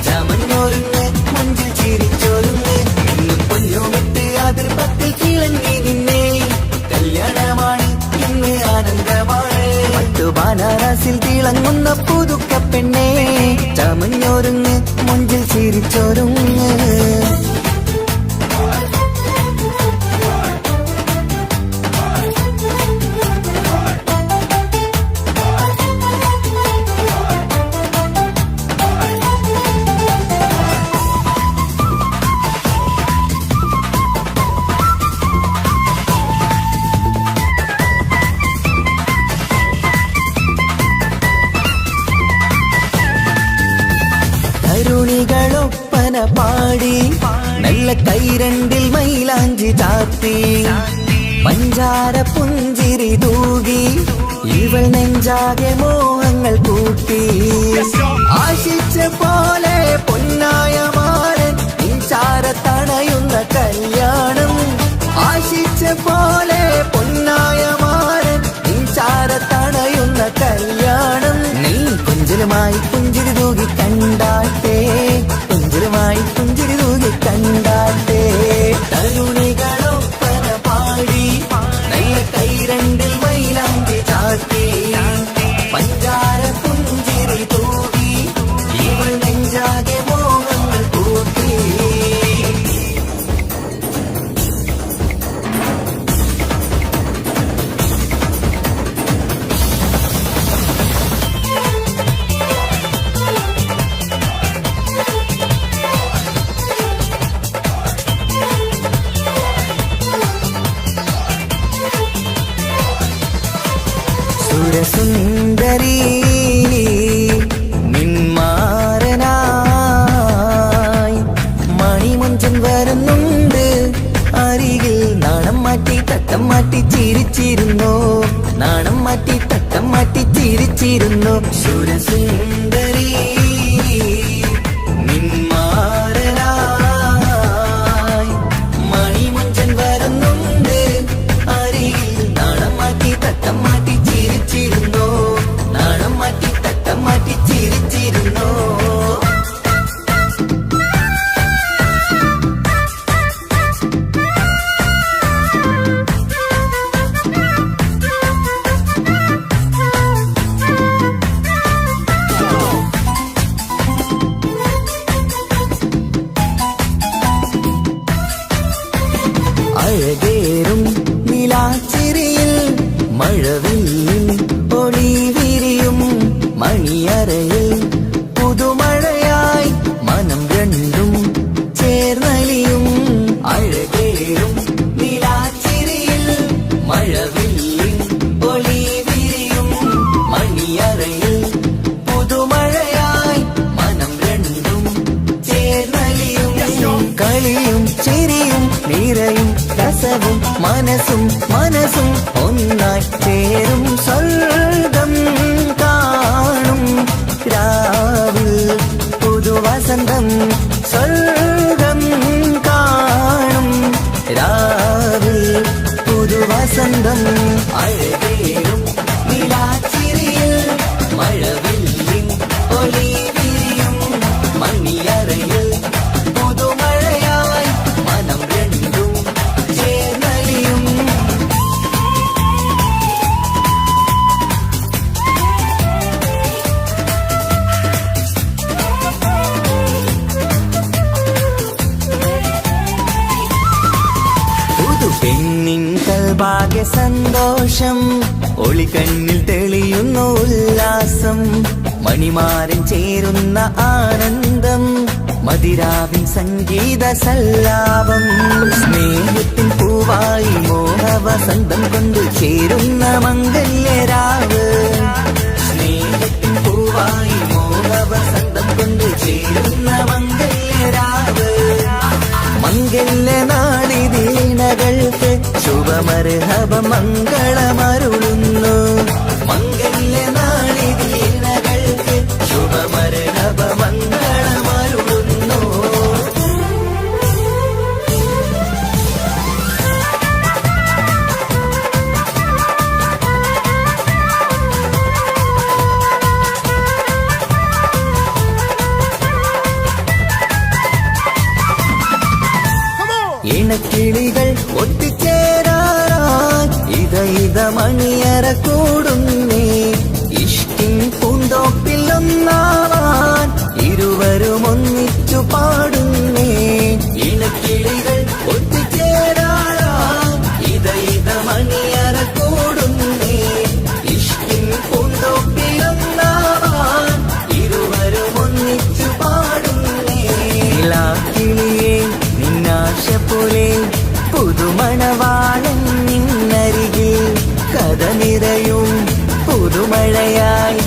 ചമഞ്ഞൊരുങ്ങ് മുഞ്ചിൽ ചിരിച്ചൊരുങ്ങ് ഇന്ന് പൊന്നുമിട്ട് അതിർപ്പത്തിൽ തിളങ്ങി നിന്നേ കല്യാണമാണ് ഇന്ന് ആനന്ദമാണ് പട്ടു ബനാറസിൽ തിളങ്ങുന്ന പുതുക്ക പെണ്ണെ ചമഞ്ഞൊരുങ്ങ് മുഞ്ചിൽ ചിരിച്ചൊരുങ്ങ് തരുണികളൊപ്പന പാടി നല്ല കൈരണ്ടിൽ മൈലാഞ്ചി ചാത്തി പഞ്ചാര പുഞ്ചിരി തൂകി ഇവൾ നെഞ്ചാകെ മോഹങ്ങൾ കൂട്ടി ആശിച്ച പോലെ പൊന്നായ മാരൻ ഇൻചാര തണയുന്ന കല്യാണം ആശിച്ച പോലെ പൊന്നായ മാരൻ ഇൻചാര തണയുന്ന കല്യാണം നീ കുഞ്ചലുമായി പുഞ്ചിരി തൂകി കണ്ടാട്ടെ കുഞ്ചലുമായി പുഞ്ചിരി തൂകി കണ്ടാട്ടെ തരുണികളൊപ്പന പാടി നല്ല കൈരണ്ടിൽ മൈലാഞ്ചി ചാത്തി പഞ്ചാര പുഞ്ചിരി തൂകി ഇവൾ നെഞ്ചാകെ മോഹങ്ങൾ കൂട്ടി സുരസുന്ദരി നിന്മാരനായി മണിമഞ്ചൻ വരുന്നുണ്ട് അരികിൽ നാണം മാറ്റി തട്ടം മാറ്റി ചിരിച്ചിരുന്നു നാണം മാറ്റി തട്ടം മാറ്റി ചിരിച്ചിരുന്നു സുരസുന്ദരി നിന്മാരനായി മണിമഞ്ചൻ വരുന്നുണ്ട് അരികിൽ നാണം മാറ്റി തട്ടം മാറ്റി ചിരിച്ചിരുന്നു നാണം മാറ്റി തട്ടം മാറ്റി ചിരിച്ചിരുന്നു അഴകേറും നിലാച്ചിരിയിൽ മഴവില്ലിൽ ഒളി വിരിയും മണിയറയിൽ പുതുമഴയായി മനം രണ്ടും ചേർന്നലിയും അഴകേറും നിലാച്ചിരിയിൽ മഴവില്ലിൽ ഒളി വിരിയും മണിയറയിൽ പുതുമഴയായി മനം രണ്ടും ചേർന്നലിയും കളിയും ചിരിയും നിറയും രസവും മനസ്സും മനസ്സും ഒന്നായി ചേരും സ്വർഗം കാണും രാവിൽ പുതുവസന്തം സ്വർഗം കാണും രാവിൽ പുതുവസന്തം അഴകേറും നിലാച്ചിരിയിൽ മഴവില്ലിൽ ഒളി വിരിയും മണിയറയിൽ പുതുമഴയായി മനം രണ്ടും ചേർന്നലിയും. പുതുപെണ്ണിൻ കൽഭാഗ്യ സന്തോഷം ഒളികണ്ണിൽ തെളിയുന്നു ഉല്ലാസം മണിമാരൻ ചേരുന്ന ആനന്ദം മതിരാവിൻ സംഗീത സല്ലാപം സ്നേഹത്തിൻ പൂവായി മോഹവസന്തം കൊണ്ട് ചേരുന്ന മംഗല്യരാവ് സ്നേഹത്തിൻ പൂവായി മോഹവസന്തം കൊണ്ട് ചേരുന്ന മംഗല്യരാവ് മംഗല്യനാളിതീണകൾക്ക് ശുഭമർഹബ മംഗളമരുളുന്നു മംഗല്യനാളിതീണകൾക്ക് ശുഭമർഹബ മംഗളമരുളുന്നു. ഇണക്കിളികൾ ഒത്തുചേരാറായി ഇത മണിയറ കൂടുന്നേ ഇഷ്കിൻ പൂന്തോപ്പിൽ ഒന്നാവാൻ ഇരുവരും ഒന്നിച്ചു പാടുന്നേ. ഇണക്കിളികൾ ഒത്തുചേരാറായി ഇത മണിയറ കൂടുന്നേ ഇഷ്കിൻ പൂന്തോപ്പിൽ ഒന്നാവാൻ ഇരുവരും ഒന്നിച്ചു പാടുന്നേ. കിളിയേ നിന്നാശ പോലെ പുതുമണവാളൻ നിന്നരികിൽ കഥ നിറയും പുതുമഴയായി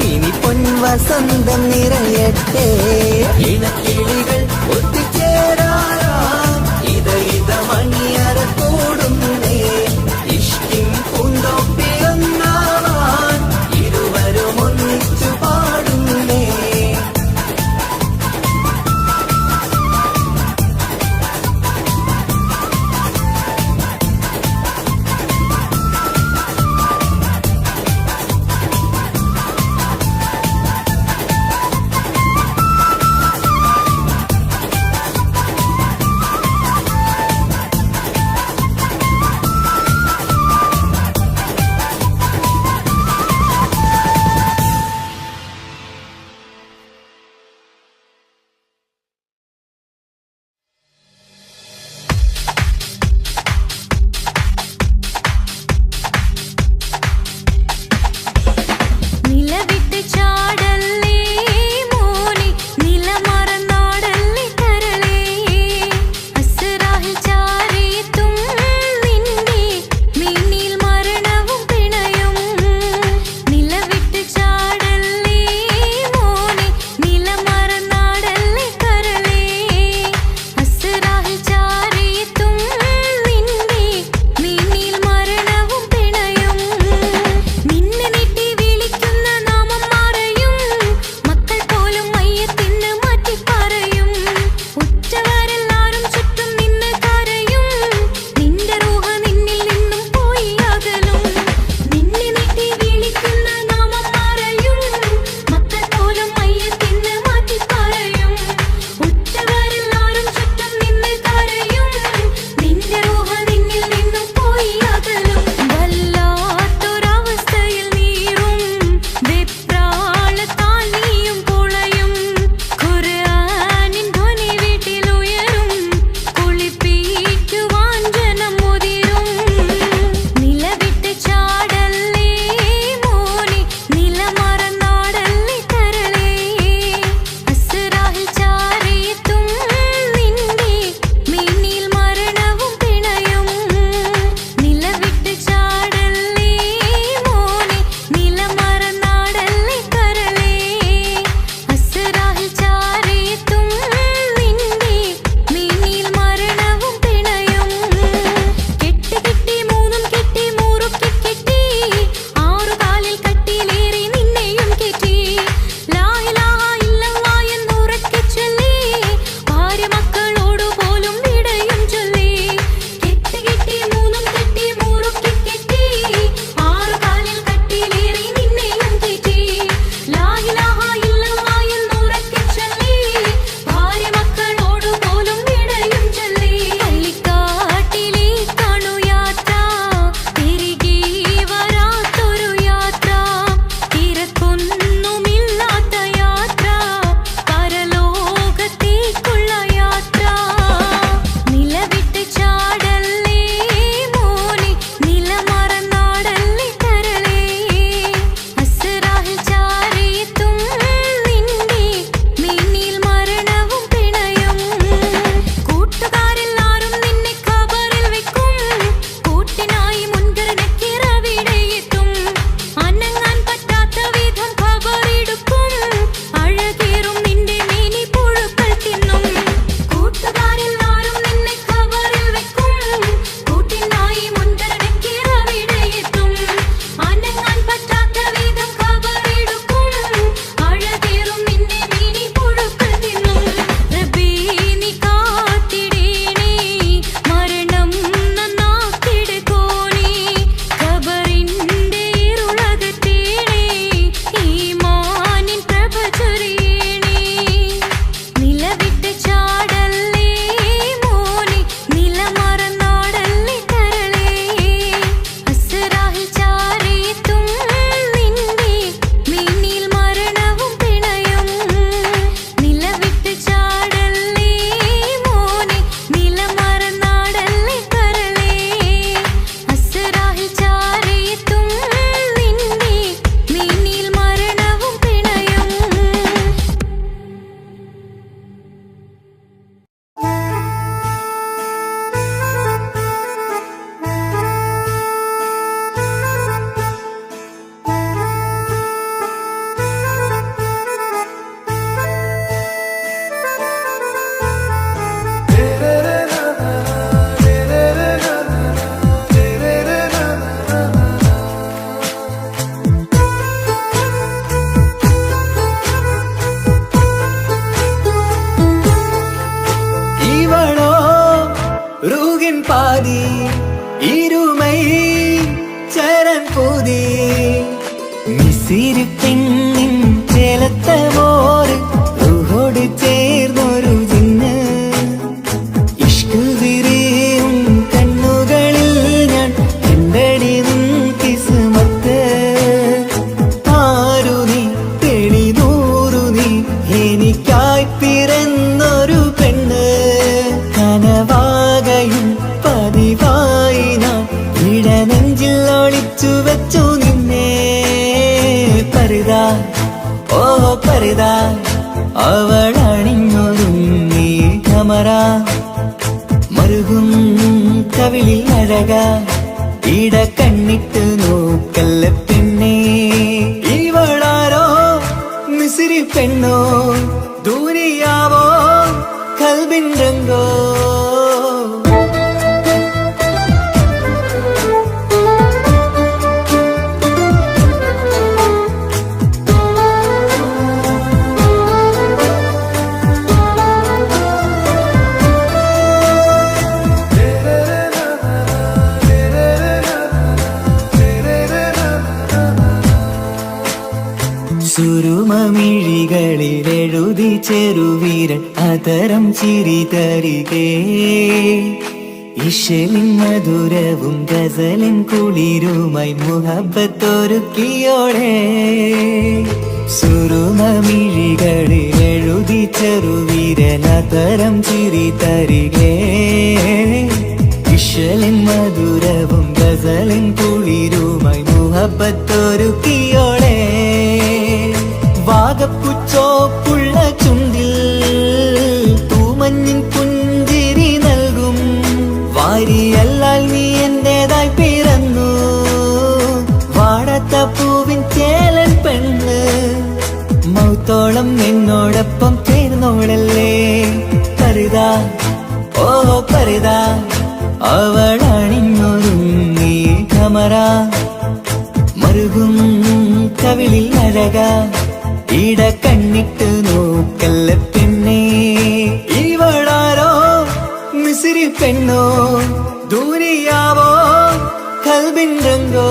ഇനി പൊൻവസന്തം നിറയട്ടെ. ഇണക്കിളികൾ ഒത്തുചേരാറാം ഇത മണിയറ കൂടുന്നേ ഇഷ്കിൻ പൂന്തോപ്പിലൊന്നാവാൻ ഇരുവരും ഒന്നിച്ചു പാടുന്നേ. മിസിരി പെണ്ണിൻ ചേലത്തെ മോര് റൂഹോട് ചേർന്നൊരു ജിന്ന് ഇഷ്ക് വിരിയും കണ്ണുകളിൽ ഞാൻ കണ്ടടി നിൻ കിസ്മത്ത് ആരു നീ തെളിനൂറു നീ എനിക്കായി പിറന്നൊരു പെണ്ണ് കനവാകയും പതിവായി ഞാൻ ഇടനെഞ്ചിൽ ഒളിച്ചു വെച്ചു നിന്നെ പരിതാ ഓ പരിതാ അവളണിഞ്ഞൊരുങ്ങി കമറ മറുകും കവിളിൽ അഴക ഇട കണ്ണിട്ട് നോക്കല്ല പെണ്ണേ ഇവളാരോ മിസിരി പെണ്ണോ ദൂരിയാവോ കൽബിൻ രംഗോ സുരുമമിഴികളിൽ എഴുതി ചെറുവീരൻ അതരം ചിരി തരികേ ഇശലിൻ മധുരവും ഗസലിൻ കുളിരുമായി മുഹബത്തൊരുക്കിയോടെ സുരുമമിഴികളിൽ എഴുതി ചെറുവീരൻ അതരം ചിരി തരികേ ഇശലിൻ മധുരവും ഗസലിൻ കുളിരുമായി മുഹബത്തൊരുക്കിയോടെ വാഗപ്പുച്ചോപ്പുള്ള ചുണ്ടിൽ തൂമഞ്ഞിൻ പുഞ്ചിരി നൽകും വാരിയല്ലാൽ നീ എന്റേതായി പിറന്നു വാടത്ത പൂവിൻ ചേലൻ പെണ്ണ് മൗത്തോളം എന്നോടൊപ്പം ചേർന്നോളല്ലേ പരിതാ ഓ പരിതാ അവളണിഞ്ഞൊരുങ്ങി കമറ മറുകും കവിളിൽ അഴക ഇട കണ്ണിട്ട് നോക്കല്ല പെണ്ണേ ഇവളാരോ മിസിരി പെണ്ണോ ദൂരിയാവോ കൽബിൻ രംഗോ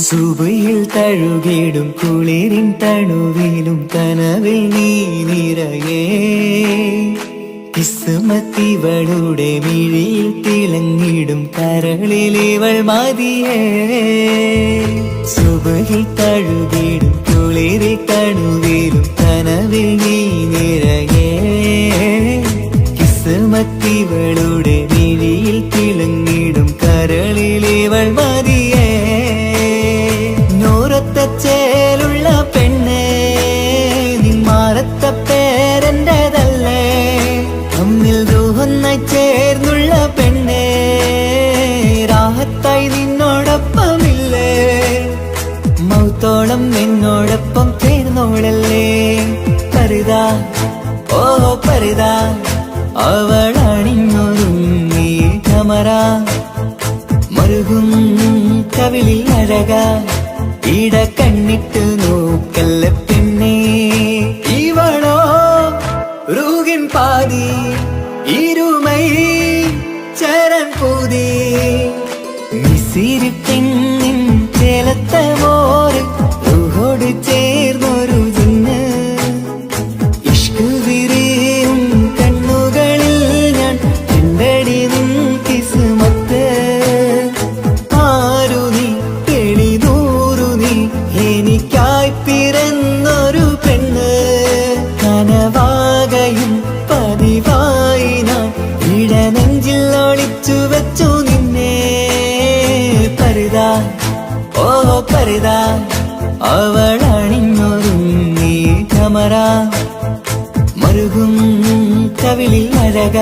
സുബയിൽ തഴുകിടും കുളിരിൻ തണുവിലും കനവിൽ നീ നിറയേ കിസ്മത്തിവളുടെ മിഴിയിൽ തിളങ്ങിടും കരളിലിവൾ മതിയേ സുബയിൽ തഴുകിടും കുളിരിൻ തണുവിലും കനവിൽ നീ നിറയേ കിസ്മത്തിവളുടെ മിഴിയിൽ തിളങ്ങിടും കരളിലിവൾ മതിയേ ചേലുള്ള പെണ്ണേ നിന്മാറത്ത പേരെന്റേതല്ലേ തമ്മിൽ ദൂഹൊന്നായി ചേർന്നുള്ള പെണ്ണേ രാഹത്തായി നിന്നോടൊപ്പമില്ലേ മൗത്തോളം എന്നോടൊപ്പം ചേർന്നോളല്ലേ പരിതാ ഓ പരിതാ അവളണിഞ്ഞൊരുങ്ങി കമറ മറുകും കവിളിൽ അഴക ഇട കണ്ണിട്ട് നോക്കല്ല പെണ്ണേ ഇവളോ റൂഹിൻ പാതി ഇരുമൈ ചരൻ പൂതി മിസിരി പെണ്ണിൻ ചേലത്തെ മോര് റൂഹോട് ചേർന്നൊരു ജിന്ന് ഇഷ്ക് വിരിയും കണ്ണുകളിൽ ഞാൻ കണ്ടടി നിൻ കിസ്മത്ത് ആരു നീ തെളിനൂറു നീ എനിക്കായി പിറന്നൊരു പെണ്ണ് കനവാകയും പതിവായി ഞാൻ ഇടനെഞ്ചിൽ ഒളിച്ചു വെച്ചു നിന്നെ പരിതാ ഓ പരിതാ അവളണിഞ്ഞൊരുങ്ങി കമറ മറുകും കവിളിൽ അഴക